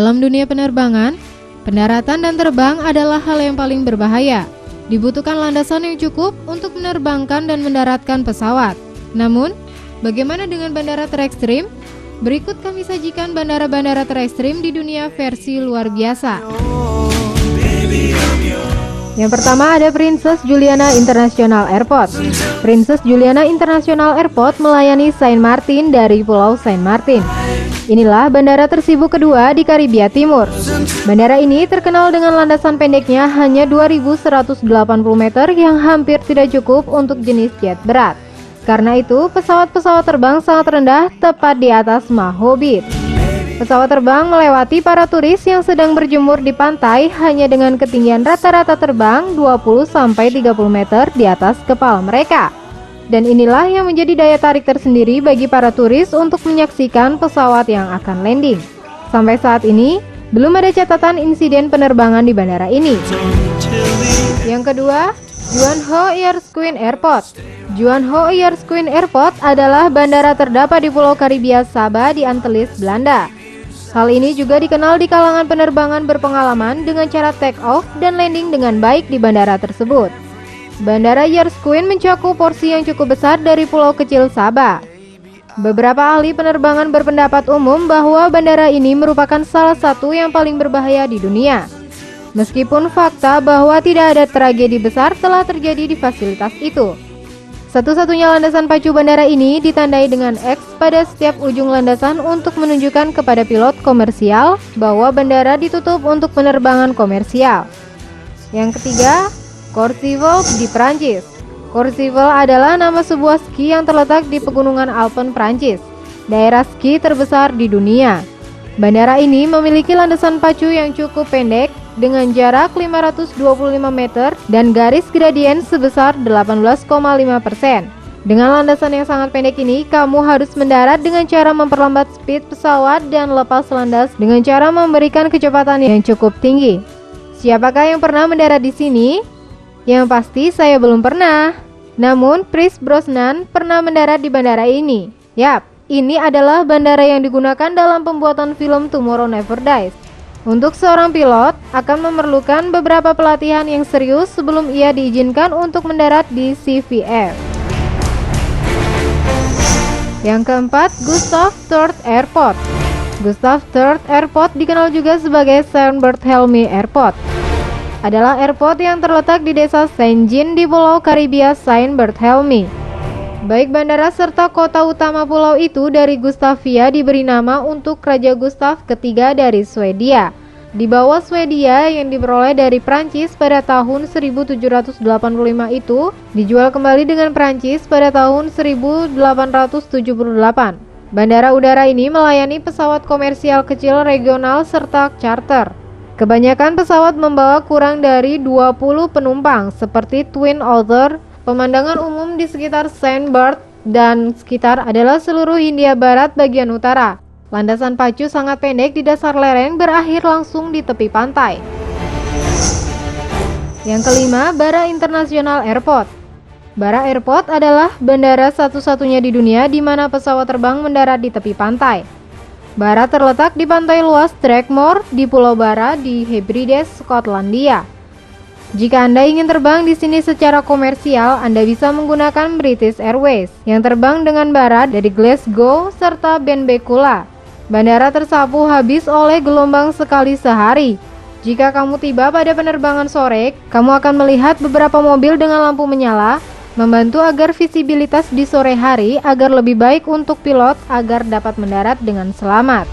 Dalam dunia penerbangan, pendaratan dan terbang adalah hal yang paling berbahaya. Dibutuhkan landasan yang cukup untuk menerbangkan dan mendaratkan pesawat. Namun, bagaimana dengan bandara terekstrim? Berikut kami sajikan bandara-bandara terekstrim di dunia versi luar biasa. Yang pertama ada Princess Juliana International Airport. Princess Juliana International Airport melayani Saint Martin dari Pulau Saint Martin. Inilah bandara tersibuk kedua di Karibia Timur. Bandara ini terkenal dengan landasan pendeknya hanya 2.180 meter yang hampir tidak cukup untuk jenis jet berat. Karena itu, pesawat-pesawat terbang sangat rendah tepat di atas Maho Beach. Pesawat terbang melewati para turis yang sedang berjemur di pantai hanya dengan ketinggian rata-rata terbang 20-30 meter di atas kepala mereka. Dan inilah yang menjadi daya tarik tersendiri bagi para turis untuk menyaksikan pesawat yang akan landing. Sampai saat ini, belum ada catatan insiden penerbangan di bandara ini. Yang kedua, Juan-Ho Erskine Airport. Juan-Ho Erskine Airport adalah bandara terdapat di Pulau Karibia Saba di Antilles, Belanda. Hal ini juga dikenal di kalangan penerbangan berpengalaman dengan cara take off dan landing dengan baik di bandara tersebut. Bandara Erskine mencakup porsi yang cukup besar dari pulau kecil Sabah. Beberapa ahli penerbangan berpendapat umum bahwa bandara ini merupakan salah satu yang paling berbahaya di dunia. Meskipun fakta bahwa tidak ada tragedi besar telah terjadi di fasilitas itu. Satu-satunya landasan pacu bandara ini ditandai dengan X pada setiap ujung landasan untuk menunjukkan kepada pilot komersial bahwa bandara ditutup untuk penerbangan komersial. Yang ketiga, Courchevel di Prancis. Courchevel adalah nama sebuah ski yang terletak di pegunungan Alpen, Prancis, daerah ski terbesar di dunia. Bandara ini memiliki landasan pacu yang cukup pendek dengan jarak 525 meter dan garis gradien sebesar 18,5%. Dengan landasan yang sangat pendek ini, kamu harus mendarat dengan cara memperlambat speed pesawat dan lepas landas dengan cara memberikan kecepatan yang cukup tinggi. Siapakah yang pernah mendarat di sini? Yang pasti saya belum pernah. Namun, Pierce Brosnan pernah mendarat di bandara ini. Yap, ini adalah bandara yang digunakan dalam pembuatan film Tomorrow Never Dies. Untuk seorang pilot, akan memerlukan beberapa pelatihan yang serius sebelum ia diizinkan untuk mendarat di CVF. Yang keempat, Gustav III Airport. Gustav III Airport dikenal juga sebagai Saint Barthélemy Airport. Adalah airport yang terletak di desa Saint-Jean di Pulau Karibia Saint Barthélemy. Baik bandara serta kota utama pulau itu dari Gustavia diberi nama untuk Raja Gustav III dari Swedia. Di bawah Swedia yang diperoleh dari Prancis pada tahun 1785 itu dijual kembali dengan Prancis pada tahun 1878. Bandara udara ini melayani pesawat komersial kecil regional serta charter. Kebanyakan pesawat membawa kurang dari 20 penumpang seperti Twin Otter. Pemandangan umum di sekitar Saint Barth dan sekitar adalah seluruh Hindia Barat bagian utara. Landasan pacu sangat pendek di dasar lereng berakhir langsung di tepi pantai. Yang kelima, Bara International Airport. Bara Airport adalah bandara satu-satunya di dunia di mana pesawat terbang mendarat di tepi pantai. Bara terletak di pantai luas Drakemore di Pulau Bara di Hebrides, Skotlandia. Jika Anda ingin terbang di sini secara komersial, Anda bisa menggunakan British Airways yang terbang dengan bara dari Glasgow serta Benbecula. Bandara tersapu habis oleh gelombang sekali sehari. Jika kamu tiba pada penerbangan sore, kamu akan melihat beberapa mobil dengan lampu menyala, membantu agar visibilitas di sore hari agar lebih baik untuk pilot agar dapat mendarat dengan selamat.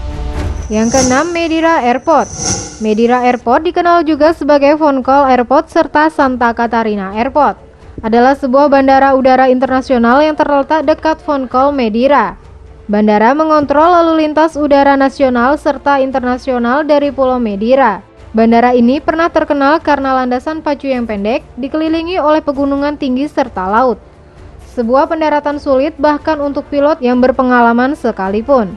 Yang keenam, Madeira Airport. Madeira Airport dikenal juga sebagai Foncol Airport serta Santa Catarina Airport. Adalah sebuah bandara udara internasional yang terletak dekat Foncol, Madeira. Bandara mengontrol lalu lintas udara nasional serta internasional dari Pulau Madeira. Bandara ini pernah terkenal karena landasan pacu yang pendek, dikelilingi oleh pegunungan tinggi serta laut. Sebuah pendaratan sulit bahkan untuk pilot yang berpengalaman sekalipun.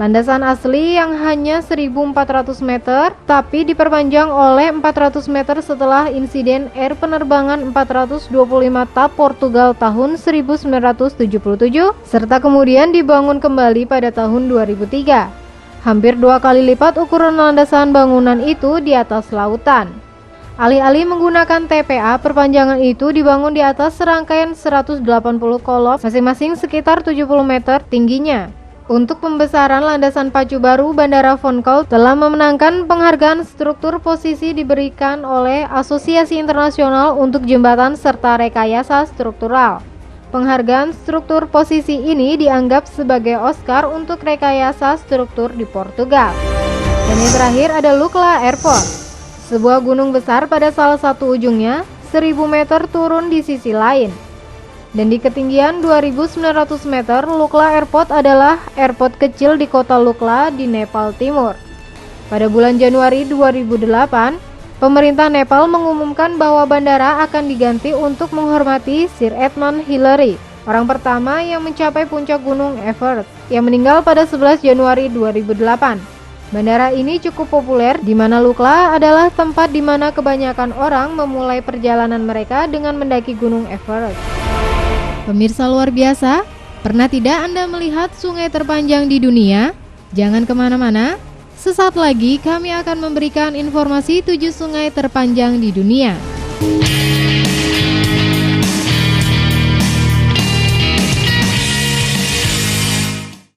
Landasan asli yang hanya 1.400 meter, tapi diperpanjang oleh 400 meter setelah insiden Air penerbangan 425 TAP Portugal tahun 1977, serta kemudian dibangun kembali pada tahun 2003. hampir 2 kali lipat ukuran landasan bangunan itu di atas lautan. Alih-alih menggunakan TPA, perpanjangan itu dibangun di atas serangkaian 180 kolom, masing-masing sekitar 70 meter tingginya. Untuk pembesaran landasan pacu baru, Bandara Von Kaul telah memenangkan penghargaan struktur posisi diberikan oleh Asosiasi Internasional untuk Jembatan serta Rekayasa Struktural. Penghargaan struktur posisi ini dianggap sebagai Oscar untuk rekayasa struktur di Portugal. Dan yang terakhir ada Lukla Airport, sebuah gunung besar pada salah satu ujungnya, 1000 meter turun di sisi lain. Dan di ketinggian 2.900 meter, Lukla Airport adalah airport kecil di kota Lukla di Nepal Timur. Pada bulan Januari 2008, pemerintah Nepal mengumumkan bahwa bandara akan diganti untuk menghormati Sir Edmund Hillary, orang pertama yang mencapai puncak gunung Everest, yang meninggal pada 11 Januari 2008. Bandara ini cukup populer, di mana Lukla adalah tempat di mana kebanyakan orang memulai perjalanan mereka dengan mendaki gunung Everest. Pemirsa luar biasa, pernah tidak Anda melihat sungai terpanjang di dunia? Jangan kemana-mana, sesaat lagi kami akan memberikan informasi 7 sungai terpanjang di dunia.